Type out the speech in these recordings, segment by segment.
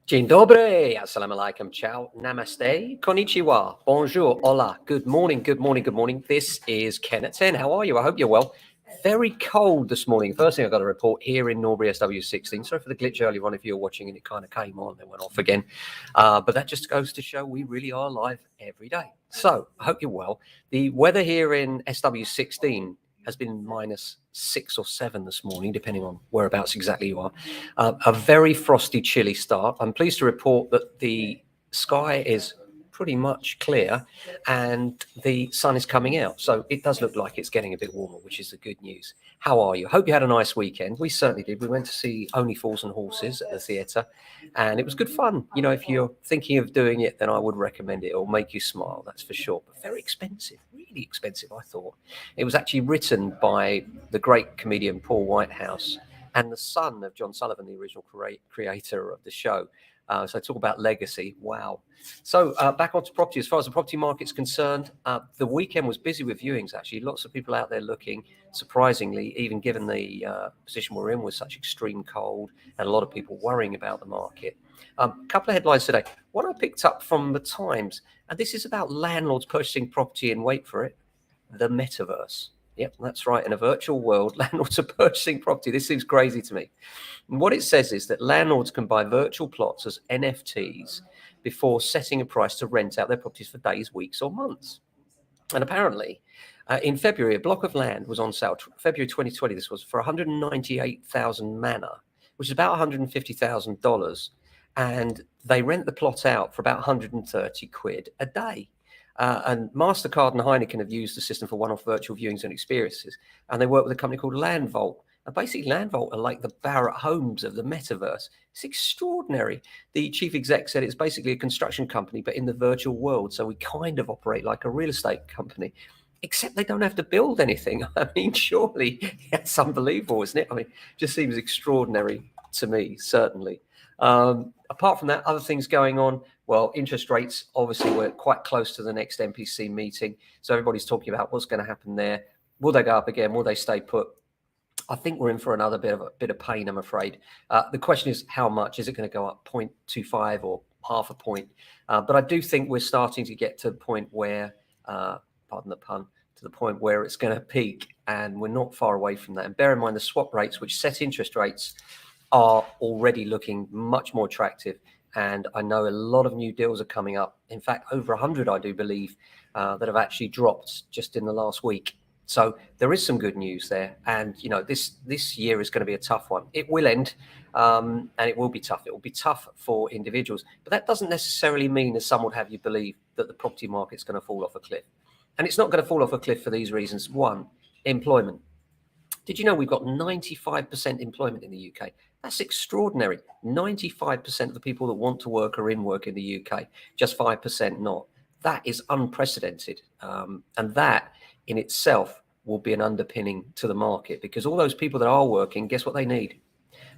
Dzień dobry, assalamu alaikum, ciao, namaste, konnichiwa, bonjour, hola, good morning, good morning, good morning. This is Ken at 10. How are you? I hope you're well. Very cold this morning. First thing I got to report here in Norbury SW16. Sorry for the glitch earlier on if you were watching and it kind of came on and went off again. But that just goes to show we really are live every day. So I hope you're well. The weather here in SW16 has been -6 or 7 this morning, depending on whereabouts exactly you are. A very frosty, chilly start. I'm pleased to report that the sky is pretty much clear and the sun is coming out. So it does look like it's getting a bit warmer, which is the good news. How are you? Hope you had a nice weekend. We certainly did. We went to see Only Fools and Horses at the theatre and it was good fun. You know, if you're thinking of doing it, then I would recommend it. It'll make you smile, that's for sure. But very expensive, really expensive, I thought. It was actually written by the great comedian Paul Whitehouse and the son of John Sullivan, the original creator of the show. So talk about legacy. Wow. So back onto property. As far as the property market's concerned, the weekend was busy with viewings, actually. Lots of people out there looking, surprisingly, even given the position we're in with such extreme cold and a lot of people worrying about the market. A couple of headlines today. One I picked up from the Times, and this is about landlords purchasing property in, wait for it, the metaverse. Yep, that's right. In a virtual world, landlords are purchasing property. This seems crazy to me. And what it says is that landlords can buy virtual plots as NFTs before setting a price to rent out their properties for days, weeks, or months. And apparently, in February, a block of land was on sale. February 2020, this was for 198,000 manor, which is about $150,000. And they rent the plot out for about 130 quid a day. And MasterCard and Heineken have used the system for one-off virtual viewings and experiences. And they work with a company called LandVault. And basically, LandVault are like the Barratt Homes of the metaverse. It's extraordinary. The chief exec said it's basically a construction company, but in the virtual world. So we kind of operate like a real estate company, except they don't have to build anything. I mean, surely it's unbelievable, isn't it? I mean, it just seems extraordinary to me, certainly. Apart from that, other things going on. Well, interest rates, obviously, we're quite close to the next MPC meeting. So everybody's talking about what's going to happen there. Will they go up again? Will they stay put? I think we're in for another bit of pain, I'm afraid. The question is how much? Is it going to go up 0.25 or half a point? But I do think we're starting to get to the point where, pardon the pun, to the point where it's going to peak, and we're not far away from that. And bear in mind the swap rates, which set interest rates, are already looking much more attractive. And I know a lot of new deals are coming up. In fact, over 100, I do believe, that have actually dropped just in the last week. So there is some good news there. And, you know, this year is going to be a tough one. It will end, and it will be tough. It will be tough for individuals. But that doesn't necessarily mean, as some would have you believe, that the property market's going to fall off a cliff. And it's not going to fall off a cliff for these reasons. One, employment. Did you know we've got 95% employment in the UK? That's extraordinary. 95% of the people that want to work are in work in the UK, just 5% not. That is unprecedented. And that in itself will be an underpinning to the market, because all those people that are working, guess what they need?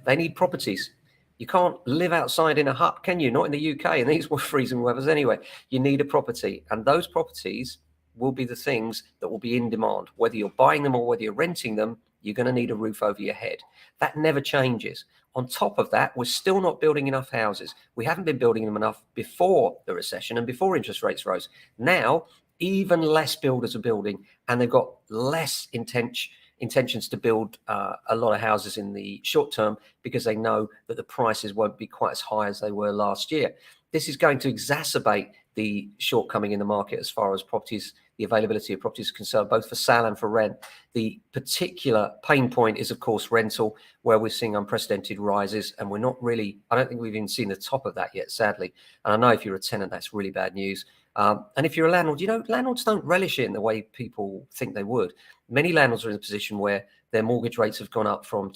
They need properties. You can't live outside in a hut, can you? Not in the UK, and these were freezing weathers anyway. You need a property, and those properties will be the things that will be in demand. Whether you're buying them or whether you're renting them, you're going to need a roof over your head. That never changes. On top of that, we're still not building enough houses. We haven't been building them enough before the recession and before interest rates rose. Now, even less builders are building, and they've got less intentions to build a lot of houses in the short term, because they know that the prices won't be quite as high as they were last year. This is going to exacerbate the shortcoming in the market as far as properties, the availability of properties is concerned, both for sale and for rent. The particular pain point is, of course, rental, where we're seeing unprecedented rises, and we're not really, I don't think we've even seen the top of that yet, sadly. And I know if you're a tenant, that's really bad news. And if you're a landlord, you know, landlords don't relish it in the way people think they would. Many landlords are in a position where their mortgage rates have gone up from 2%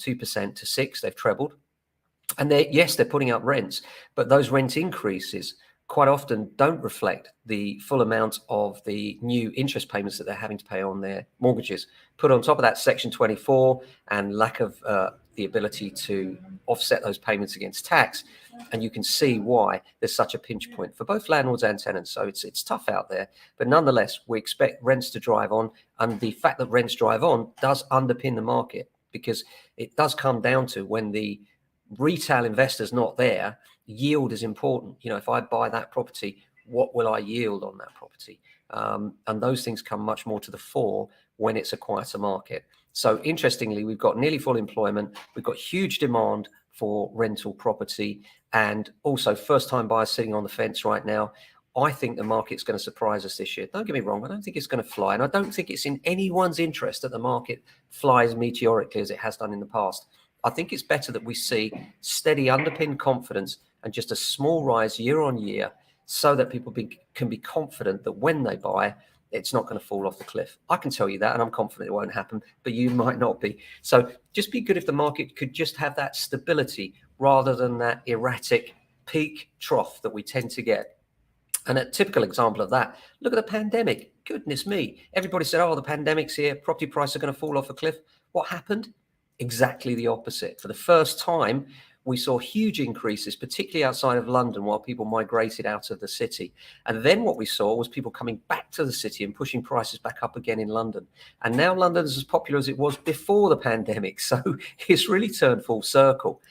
to 6%, they've trebled. And they're putting up rents, but those rent increases quite often don't reflect the full amount of the new interest payments that they're having to pay on their mortgages. Put on top of that Section 24 and lack of the ability to offset those payments against tax, and you can see why there's such a pinch point for both landlords and tenants. So it's tough out there, but nonetheless, we expect rents to drive on, and the fact that rents drive on does underpin the market, because it does come down to when the retail investor's not there, Yield is important. If I buy that property, what will I yield on that property? And those things come much more to the fore when it's a quieter market. So interestingly, we've got nearly full employment. We've got huge demand for rental property, and also first-time buyers sitting on the fence right now. I think the market's going to surprise us this year. Don't get me wrong. I don't think it's going to fly. And I don't think it's in anyone's interest that the market flies meteorically as it has done in the past. I think it's better that we see steady underpinned confidence and just a small rise year on year, so that people can be confident that when they buy, it's not going to fall off the cliff. I can tell you that, and I'm confident it won't happen, but you might not be. So just be good if the market could just have that stability rather than that erratic peak trough that we tend to get. And a typical example of that, look at the pandemic. Goodness me. Everybody said, oh, the pandemic's here. Property prices are going to fall off a cliff. What happened? Exactly the opposite. For the first time, we saw huge increases, particularly outside of London, while people migrated out of the city. And then what we saw was people coming back to the city and pushing prices back up again in London. And now London is as popular as it was before the pandemic. So it's really turned full circle,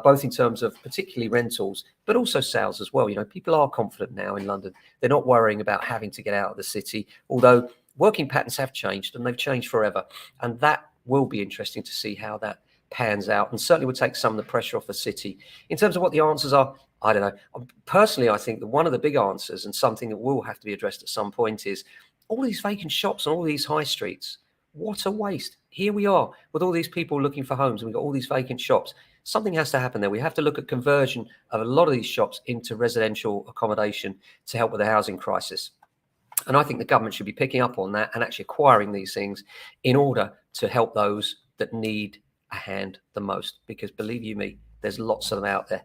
both in terms of particularly rentals, but also sales as well. People are confident now in London. They're not worrying about having to get out of the city, although working patterns have changed, and they've changed forever. And that will be interesting to see how that pans out, and certainly would take some of the pressure off the city. In terms of what the answers are, I don't know. Personally, I think that one of the big answers, and something that will have to be addressed at some point, is all these vacant shops and all these high streets. What a waste. Here we are with all these people looking for homes, and we've got all these vacant shops. Something has to happen there. We have to look at conversion of a lot of these shops into residential accommodation to help with the housing crisis. And I think the government should be picking up on that and actually acquiring these things in order to help those that need a hand the most, because believe you me, there's lots of them out there.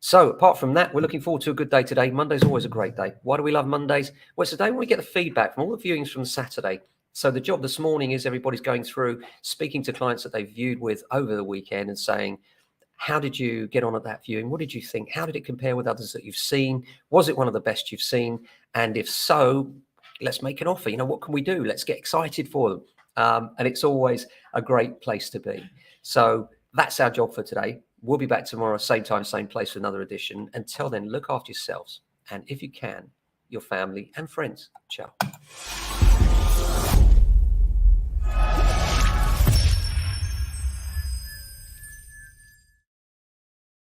So apart from that, we're looking forward to a good day today. Monday's always a great day. Why do we love Mondays? Well, it's the day when we get the feedback from all the viewings from Saturday. So the job this morning is everybody's going through, speaking to clients that they've viewed with over the weekend and saying, how did you get on at that viewing? What did you think? How did it compare with others that you've seen? Was it one of the best you've seen? And if so, let's make an offer. What can we do? Let's get excited for them. And it's always a great place to be. So that's our job for today. We'll be back tomorrow, same time, same place for another edition. Until then, look after yourselves. And if you can, your family and friends. Ciao.